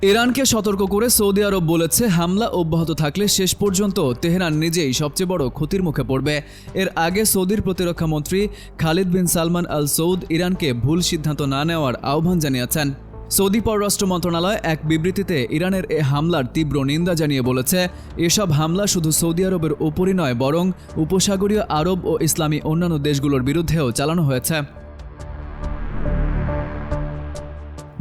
ইরানকে সতর্ক করে সৌদি আরব বলেছে, হামলা অব্যাহত থাকলে শেষ পর্যন্ত তেহরান নিজেই সবচেয়ে বড় ক্ষতির মুখে পড়বে। এর আগে সৌদির প্রতিরক্ষা মন্ত্রী খালিদ বিন সালমান আল সৌদ ইরানকে ভুল সিদ্ধান্ত না নেওয়ার আহ্বান জানিয়েছেন। সৌদি পররাষ্ট্র মন্ত্রণালয় এক বিবৃতিতে ইরানের এ হামলার তীব্র নিন্দা জানিয়ে বলেছে, এসব হামলা শুধু সৌদি আরবের ওপরই নয়, বরং উপসাগরীয় আরব ও ইসলামী অন্যান্য দেশগুলোর বিরুদ্ধেও চালানো হয়েছে।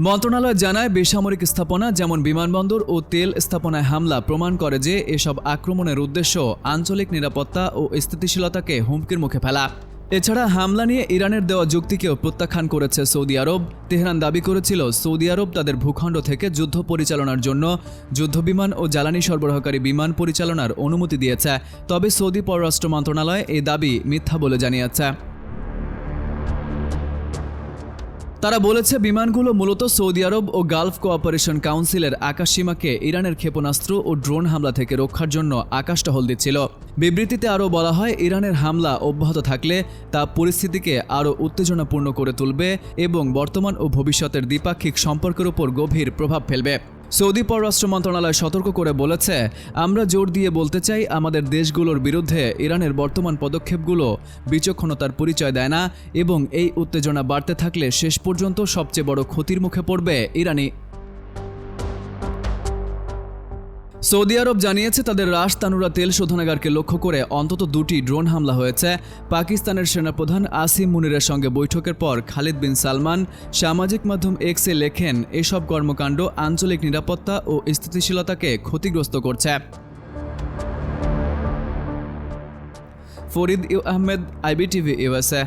মন্ত্রণালয় জানায়, বেসামরিক স্থাপনা যেমন বিমানবন্দর ও তেল স্থাপনায় হামলা প্রমাণ করে যে এসব আক্রমণের উদ্দেশ্য আঞ্চলিক নিরাপত্তা ও স্থিতিশীলতাকে হুমকির মুখে ফেলা। এছাড়া হামলা নিয়ে ইরানের দেওয়া যুক্তিকেও প্রত্যাখ্যান করেছে সৌদি আরব। তেহরান দাবি করেছিল, সৌদি আরব তাদের ভূখণ্ড থেকে যুদ্ধ পরিচালনার জন্য যুদ্ধবিমান ও জ্বালানি সরবরাহকারী বিমান পরিচালনার অনুমতি দিয়েছে। তবে সৌদি পররাষ্ট্র মন্ত্রণালয় এই দাবি মিথ্যা বলে জানিয়েছে। তারা বলেছে, বিমানগুলো মূলত সৌদি আরব ও গালফ কোঅপারেশন কাউন্সিলের আকাশসীমাকে ইরানের ক্ষেপণাস্ত্র ও ড্রোন হামলা থেকে রক্ষার জন্য আকাশ টহল দিচ্ছিল। বিবৃতিতে আরও বলা হয়, ইরানের হামলা অব্যাহত থাকলে তা পরিস্থিতিকে আরও উত্তেজনাপূর্ণ করে তুলবে এবং বর্তমান ও ভবিষ্যতের দ্বিপাক্ষিক সম্পর্কের উপর গভীর প্রভাব ফেলবে। সৌদি পররাষ্ট্র মন্ত্রণালয় সতর্ক করে বলেছে, আমরা জোর দিয়ে বলতে চাই, আমাদের দেশগুলোর বিরুদ্ধে ইরানের বর্তমান পদক্ষেপগুলো বিচক্ষণতার পরিচয় দেয় না এবং এই উত্তেজনা বাড়তে থাকলে শেষ পর্যন্ত সবচেয়ে বড় ক্ষতির মুখে পড়বে ইরানি। সৌদি আরব জানিয়েছে, তাদের রাশ তানুরা তেল শোধনাগারকে লক্ষ্য করে অন্তত 2টি ড্রোন হামলা হয়েছে। পাকিস্তানের সেনাপ্রধান আসিম মুনিরের সঙ্গে বৈঠকের পর খালিদ বিন সালমান সামাজিক মাধ্যম এক্সে লেখেন, এসব কর্মকাণ্ড আঞ্চলিক নিরাপত্তা ও স্থিতিশীলতাকে ক্ষতিগ্রস্ত করছে। Farid Ahmed, IBTV USA।